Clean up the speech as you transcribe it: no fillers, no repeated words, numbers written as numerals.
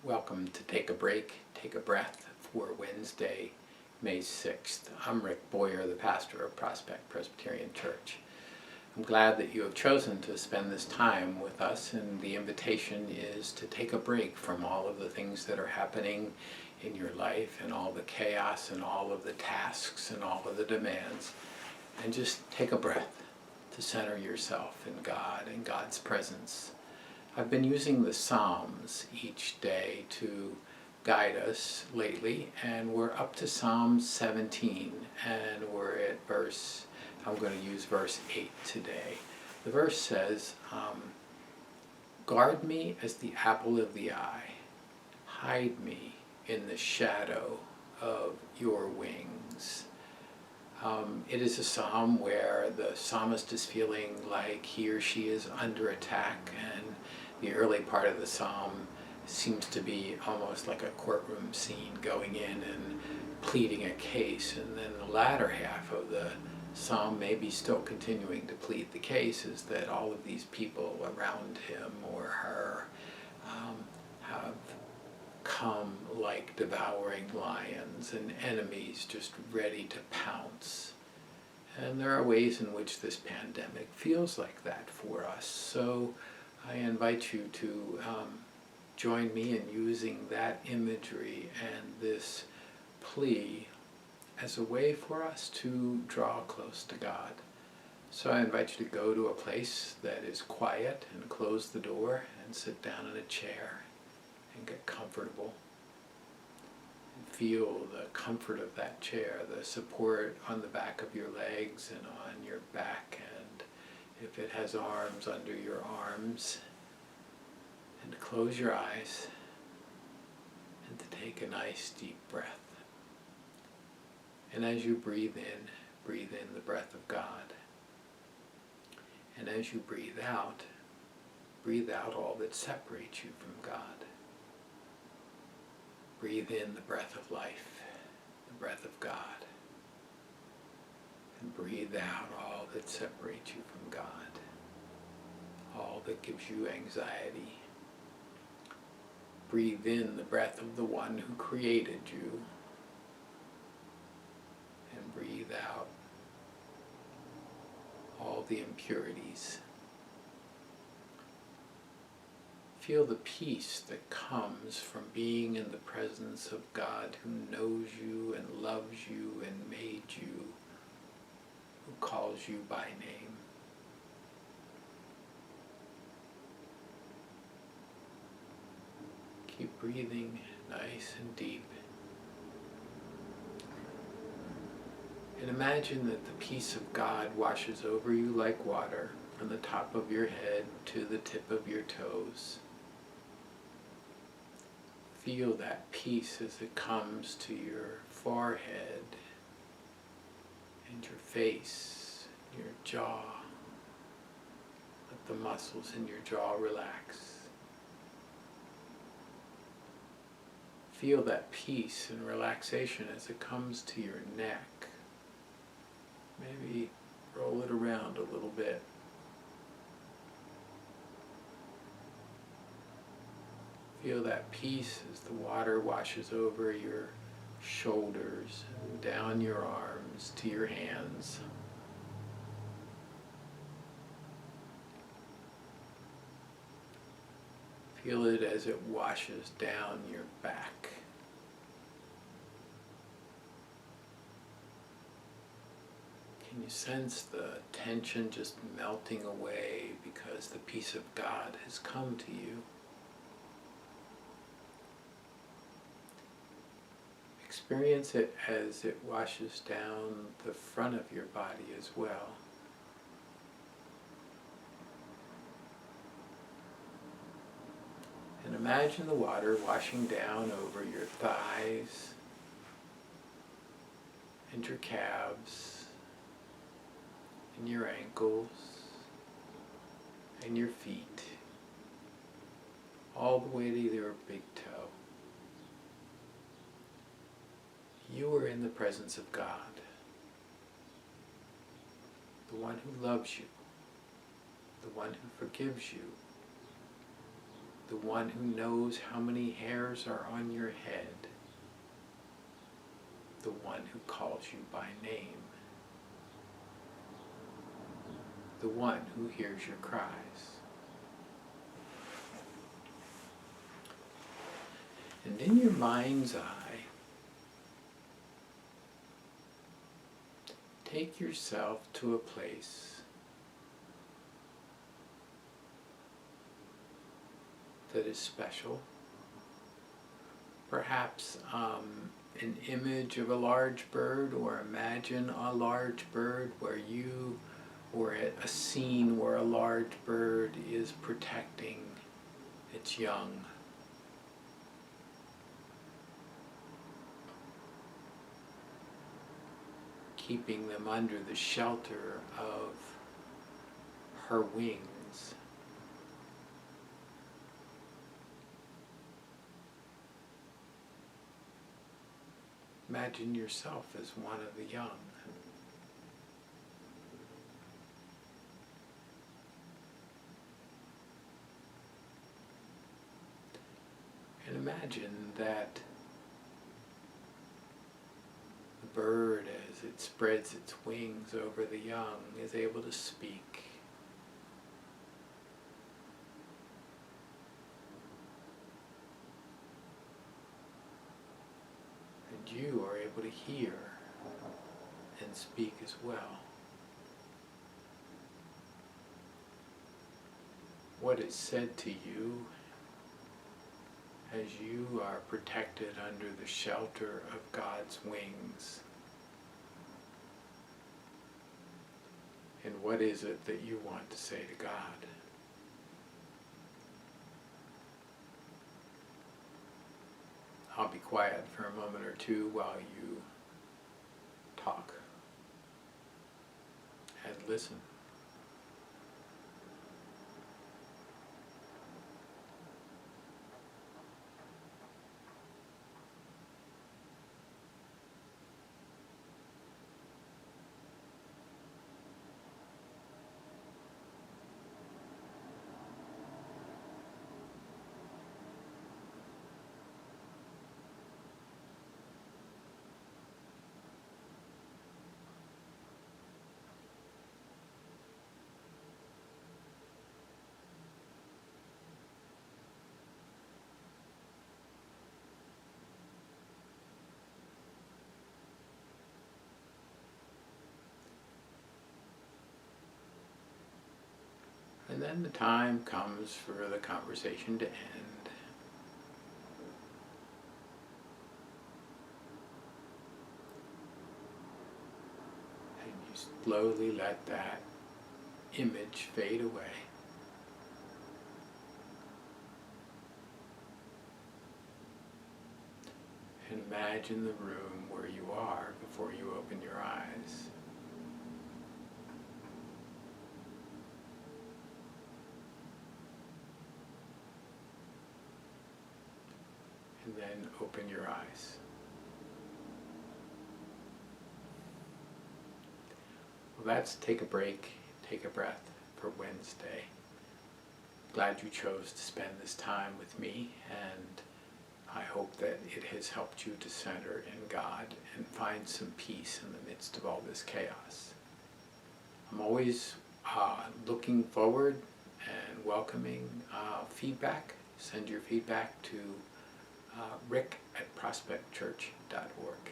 Welcome to Take a Break, Take a Breath for Wednesday, May 6th. I'm Rick Boyer, the pastor of Prospect Presbyterian Church. I'm glad that you have chosen to spend this time with us, and the invitation is to take a break from all of the things that are happening in your life and all the chaos and all of the tasks and all of the demands, and just take a breath to center yourself in God and God's presence. I've been using the Psalms each day to guide us lately, and we're up to Psalm 17, and we're at I'm going to use verse 8 today. The verse says, "Guard me as the apple of the eye, hide me in the shadow of your wings." It is a psalm where the psalmist is feeling like he or she is under attack, and the early part of the psalm seems to be almost like a courtroom scene, going in and pleading a case, and then the latter half of the psalm may be still continuing to plead the case, is that all of these people around him or her have come like devouring lions and enemies just ready to pounce. And there are ways in which this pandemic feels like that for us. So I invite you to join me in using that imagery and this plea as a way for us to draw close to God. So I invite you to go to a place that is quiet and close the door and sit down in a chair and get comfortable. And feel the comfort of that chair, the support on the back of your legs and on your back, and if it has arms, under your arms. And to close your eyes and to take a nice deep breath. And as you breathe in the breath of God. And as you breathe out all that separates you from God. Breathe in the breath of life, the breath of God. And breathe out all that separates you from God, all that gives you anxiety. Breathe in the breath of the one who created you, and breathe out all the impurities. Feel the peace that comes from being in the presence of God, who knows you and loves you and made you, who calls you by name. Keep breathing nice and deep. And imagine that the peace of God washes over you like water, from the top of your head to the tip of your toes. Feel that peace as it comes to your forehead and your face, your jaw. Let the muscles in your jaw relax. Feel that peace and relaxation as it comes to your neck. Maybe roll it around a little bit. Feel that peace as the water washes over your shoulders and down your arms to your hands. Feel it as it washes down your back. Can you sense the tension just melting away because the peace of God has come to you? Experience it as it washes down the front of your body as well. And imagine the water washing down over your thighs and your calves and your ankles and your feet, all the way to your big toe. You are in the presence of God, the one who loves you, the one who forgives you, the one who knows how many hairs are on your head, the one who calls you by name, the one who hears your cries. And in your mind's eye, take yourself to a place that is special. Perhaps an image of a large bird, or imagine a large bird where you, or at a scene where a large bird is protecting its young. Keeping them under the shelter of her wings. Imagine yourself as one of the young. And imagine that the bird, as it spreads its wings over the young, is able to speak. And you are able to hear and speak as well. What is said to you as you are protected under the shelter of God's wings? And what is it that you want to say to God? I'll be quiet for a moment or two while you talk and listen. And then the time comes for the conversation to end. And you slowly let that image fade away. And imagine the room where you are before you open your eyes. And then open your eyes. Well, that's take a break, take a breath for Wednesday. Glad you chose to spend this time with me, and I hope that it has helped you to center in God and find some peace in the midst of all this chaos. I'm always looking forward and welcoming feedback. Send your feedback to rick@prospectchurch.org.